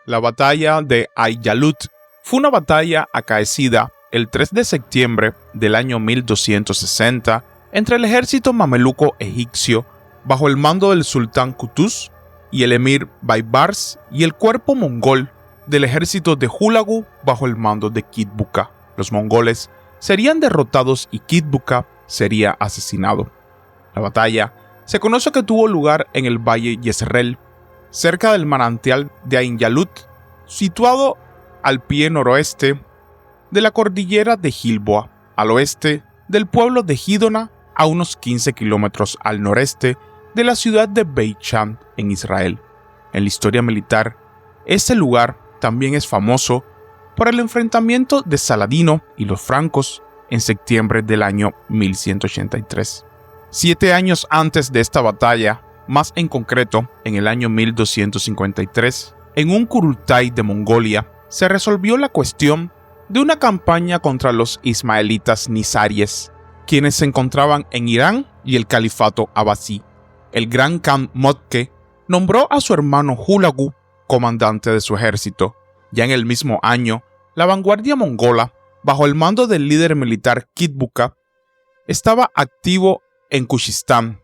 La batalla de Ayyalut fue una batalla acaecida el 3 de septiembre del año 1260 entre el ejército mameluco egipcio bajo el mando del sultán Qutuz y el emir Baibars y el cuerpo mongol del ejército de Hulagu bajo el mando de Kitbuka. Los mongoles serían derrotados y Kitbuka sería asesinado. La batalla se conoce que tuvo lugar en el valle Yezreel, cerca del manantial de Ayyalut, situado al pie noroeste de la cordillera de Gilboa, al oeste del pueblo de Gidona, a unos 15 kilómetros al noreste de la ciudad de Beit Shan en Israel. En la historia militar, este lugar también es famoso por el enfrentamiento de Saladino y los francos en septiembre del año 1183. 7 años antes de esta batalla, más en concreto en el año 1253, en un Kurultay de Mongolia, se resolvió la cuestión de una campaña contra los ismaelitas nizaríes, quienes se encontraban en Irán y el califato abasí. El gran Khan Motke nombró a su hermano Hulagu comandante de su ejército. Ya en el mismo año, la vanguardia mongola, bajo el mando del líder militar Kitbuka, estaba activo en Kushistán.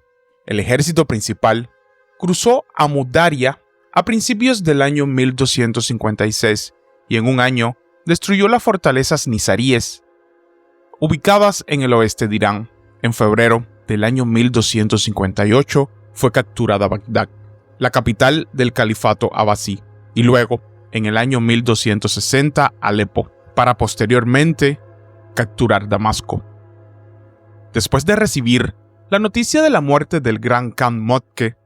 El ejército principal cruzó Amudarya a principios del año 1256 y en un año destruyó las fortalezas nizaríes ubicadas en el oeste de Irán. En febrero del año 1258 fue capturada Bagdad, la capital del califato abasí, y luego, en el año 1260, Alepo, para posteriormente capturar Damasco. Después de recibir la noticia de la muerte del gran Khan Motke,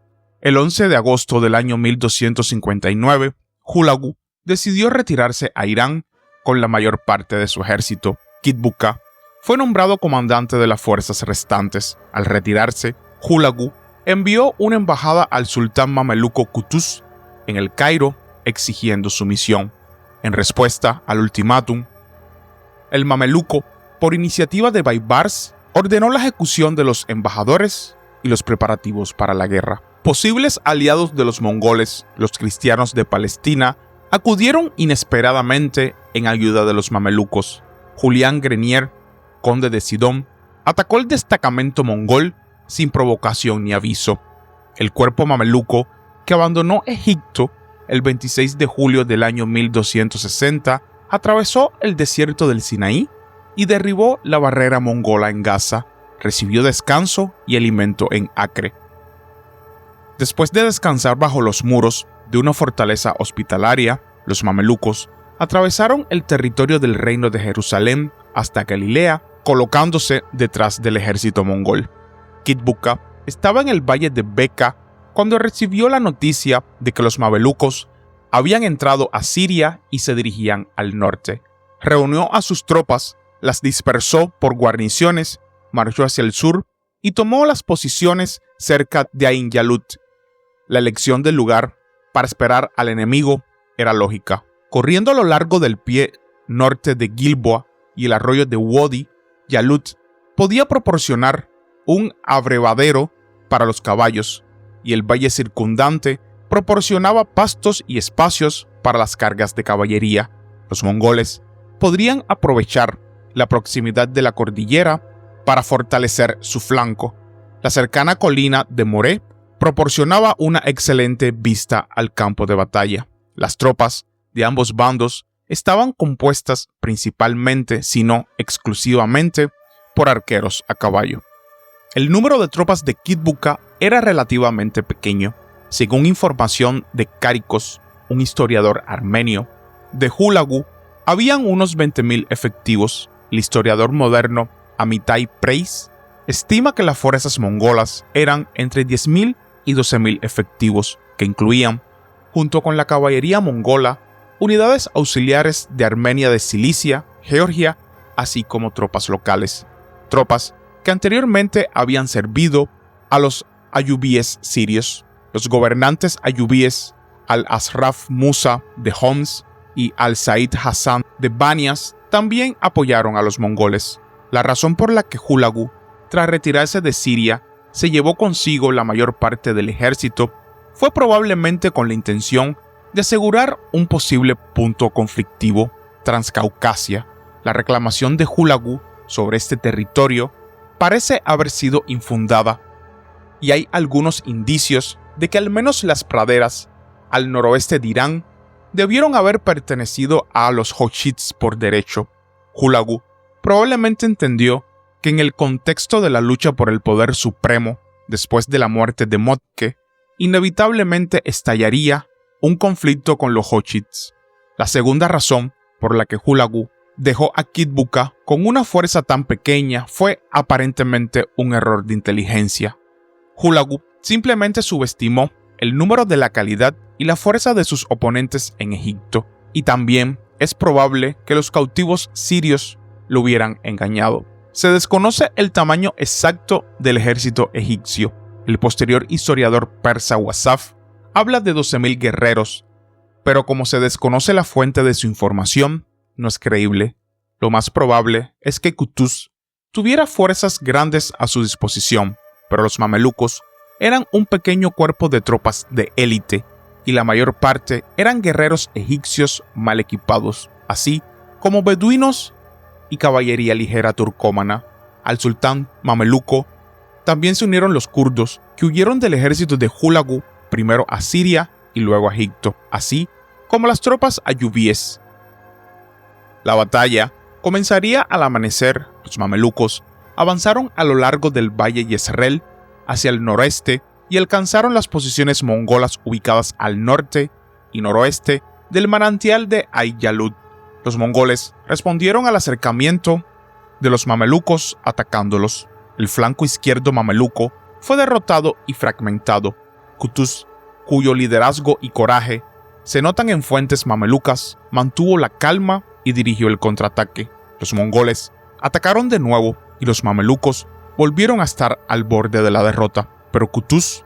el 11 de agosto del año 1259, Hulagu decidió retirarse a Irán con la mayor parte de su ejército. Kitbuka fue nombrado comandante de las fuerzas restantes. Al retirarse, Hulagu envió una embajada al sultán mameluco Qutuz en el Cairo exigiendo sumisión. En respuesta al ultimátum, el mameluco, por iniciativa de Baibars, ordenó la ejecución de los embajadores y los preparativos para la guerra. Posibles aliados de los mongoles, los cristianos de Palestina, acudieron inesperadamente en ayuda de los mamelucos. Julián Grenier, conde de Sidón, atacó el destacamento mongol sin provocación ni aviso. El cuerpo mameluco, que abandonó Egipto el 26 de julio del año 1260, atravesó el desierto del Sinaí y derribó la barrera mongola en Gaza. Recibió descanso y alimento en Acre. Después de descansar bajo los muros de una fortaleza hospitalaria, los mamelucos atravesaron el territorio del reino de Jerusalén hasta Galilea, colocándose detrás del ejército mongol. Kitbuka estaba en el valle de Beka cuando recibió la noticia de que los mamelucos habían entrado a Siria y se dirigían al norte. Reunió a sus tropas, las dispersó por guarniciones, marchó hacia el sur y tomó las posiciones cerca de Ayyalut. La elección del lugar para esperar al enemigo era lógica. Corriendo a lo largo del pie norte de Gilboa y el arroyo de Wadi, Yalut podía proporcionar un abrevadero para los caballos, y el valle circundante proporcionaba pastos y espacios para las cargas de caballería. Los mongoles podrían aprovechar la proximidad de la cordillera para fortalecer su flanco. La cercana colina de Moré proporcionaba una excelente vista al campo de batalla. Las tropas de ambos bandos estaban compuestas principalmente, si no exclusivamente, por arqueros a caballo. El número de tropas de Kitbuka era relativamente pequeño. Según información de Kárikos, un historiador armenio, de Hulagu habían unos 20.000 efectivos. El historiador moderno Amitai Preis estima que las fuerzas mongolas eran entre 10.000 y 12.000 efectivos, que incluían, junto con la caballería mongola, unidades auxiliares de Armenia de Cilicia, Georgia, así como tropas locales. Tropas que anteriormente habían servido a los ayubíes sirios. Los gobernantes ayubíes al-Asraf Musa de Homs y al-Said Hassan de Banias también apoyaron a los mongoles. La razón por la que Hulagu, tras retirarse de Siria, se llevó consigo la mayor parte del ejército fue probablemente con la intención de asegurar un posible punto conflictivo, Transcaucasia. La reclamación de Hulagu sobre este territorio parece haber sido infundada, y hay algunos indicios de que al menos las praderas al noroeste de Irán debieron haber pertenecido a los Hochits por derecho. Hulagu probablemente entendió que en el contexto de la lucha por el poder supremo después de la muerte de Motke, inevitablemente estallaría un conflicto con los Hochits. La segunda razón por la que Hulagu dejó a Kitvukha con una fuerza tan pequeña fue aparentemente un error de inteligencia. Hulagu simplemente subestimó el número de la calidad y la fuerza de sus oponentes en Egipto, y también es probable que los cautivos sirios lo hubieran engañado. Se desconoce el tamaño exacto del ejército egipcio. El posterior historiador persa Wasaf habla de 12.000 guerreros, pero como se desconoce la fuente de su información, no es creíble. Lo más probable es que Qutuz tuviera fuerzas grandes a su disposición, pero los mamelucos eran un pequeño cuerpo de tropas de élite, y la mayor parte eran guerreros egipcios mal equipados, así como beduinos y caballería ligera turcómana. Al sultán mameluco también se unieron los kurdos, que huyeron del ejército de Hulagu primero a Siria y luego a Egipto, así como las tropas ayubíes. La batalla comenzaría al amanecer. Los mamelucos avanzaron a lo largo del valle Yezreel hacia el noreste y alcanzaron las posiciones mongolas ubicadas al norte y noroeste del manantial de Ay-Yalut. Los mongoles respondieron al acercamiento de los mamelucos atacándolos. El flanco izquierdo mameluco fue derrotado y fragmentado. Qutuz, cuyo liderazgo y coraje se notan en fuentes mamelucas, mantuvo la calma y dirigió el contraataque. Los mongoles atacaron de nuevo y los mamelucos volvieron a estar al borde de la derrota, pero Qutuz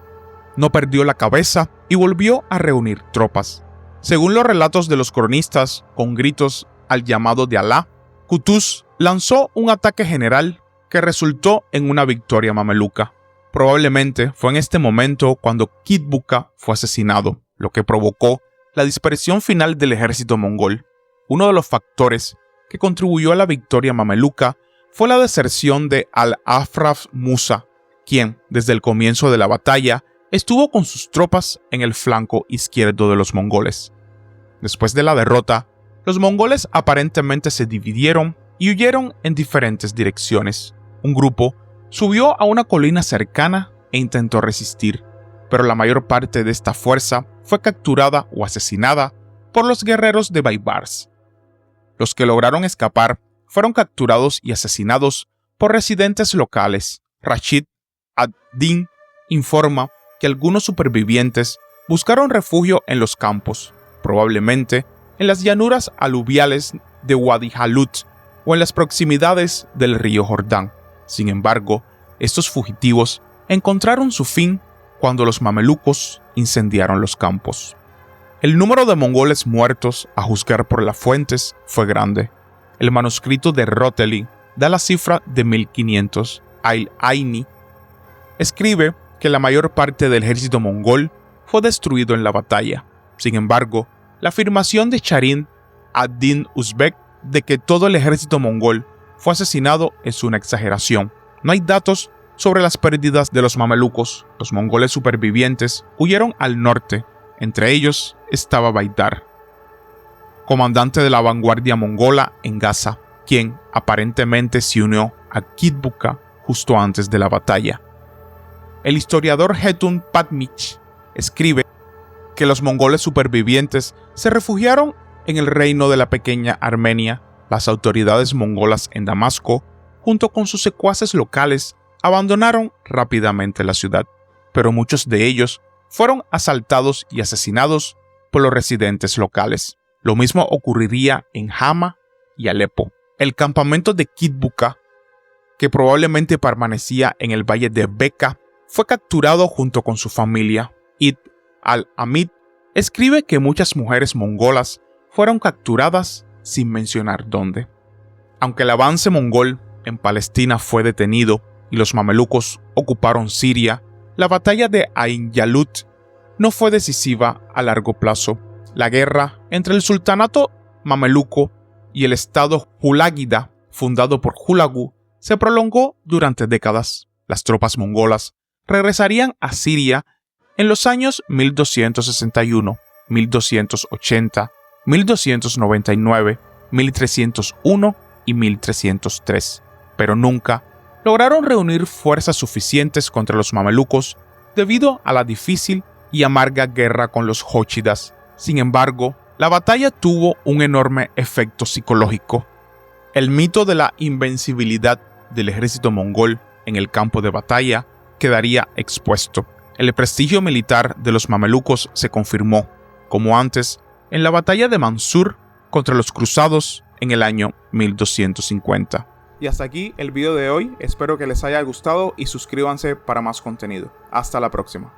no perdió la cabeza y volvió a reunir tropas. Según los relatos de los cronistas, con gritos al llamado de Alá, Qutuz lanzó un ataque general que resultó en una victoria mameluca. Probablemente fue en este momento cuando Kitvukha fue asesinado, lo que provocó la dispersión final del ejército mongol. Uno de los factores que contribuyó a la victoria mameluca fue la deserción de Al-Afraf Musa, quien, desde el comienzo de la batalla, estuvo con sus tropas en el flanco izquierdo de los mongoles. Después de la derrota, los mongoles aparentemente se dividieron y huyeron en diferentes direcciones. Un grupo subió a una colina cercana e intentó resistir, pero la mayor parte de esta fuerza fue capturada o asesinada por los guerreros de Baibars. Los que lograron escapar fueron capturados y asesinados por residentes locales. Rashid ad-Din informa que algunos supervivientes buscaron refugio en los campos, probablemente en las llanuras aluviales de Wadi Halut o en las proximidades del río Jordán. Sin embargo, estos fugitivos encontraron su fin cuando los mamelucos incendiaron los campos. El número de mongoles muertos, a juzgar por las fuentes, fue grande. El manuscrito de Roteli da la cifra de 1500. Al-Aini escribe que la mayor parte del ejército mongol fue destruido en la batalla. Sin embargo, la afirmación de Charin ad-Din Uzbek de que todo el ejército mongol fue asesinado es una exageración. No hay datos sobre las pérdidas de los mamelucos. Los mongoles supervivientes huyeron al norte. Entre ellos estaba Baidar, comandante de la vanguardia mongola en Gaza, quien aparentemente se unió a Kitvukha justo antes de la batalla. El historiador Hetun Patmich escribe que los mongoles supervivientes se refugiaron en el reino de la pequeña Armenia. Las autoridades mongolas en Damasco, junto con sus secuaces locales, abandonaron rápidamente la ciudad, pero muchos de ellos fueron asaltados y asesinados por los residentes locales. Lo mismo ocurriría en Hama y Alepo. El campamento de Kitvukha, que probablemente permanecía en el valle de Beka, fue capturado junto con su familia. Id al-Hamid escribe que muchas mujeres mongolas fueron capturadas sin mencionar dónde. Aunque el avance mongol en Palestina fue detenido y los mamelucos ocuparon Siria, la batalla de Ain Jalut no fue decisiva a largo plazo. La guerra entre el sultanato mameluco y el estado Huláguida, fundado por Hulagu, se prolongó durante décadas. Las tropas mongolas regresarían a Siria en los años 1261, 1280, 1299, 1301 y 1303, pero nunca lograron reunir fuerzas suficientes contra los mamelucos debido a la difícil y amarga guerra con los jóchidas. Sin embargo, la batalla tuvo un enorme efecto psicológico. El mito de la invencibilidad del ejército mongol en el campo de batalla quedaría expuesto. El prestigio militar de los mamelucos se confirmó, como antes, en la batalla de Mansur contra los cruzados en el año 1250. Y hasta aquí el video de hoy, espero que les haya gustado y suscríbanse para más contenido. Hasta la próxima.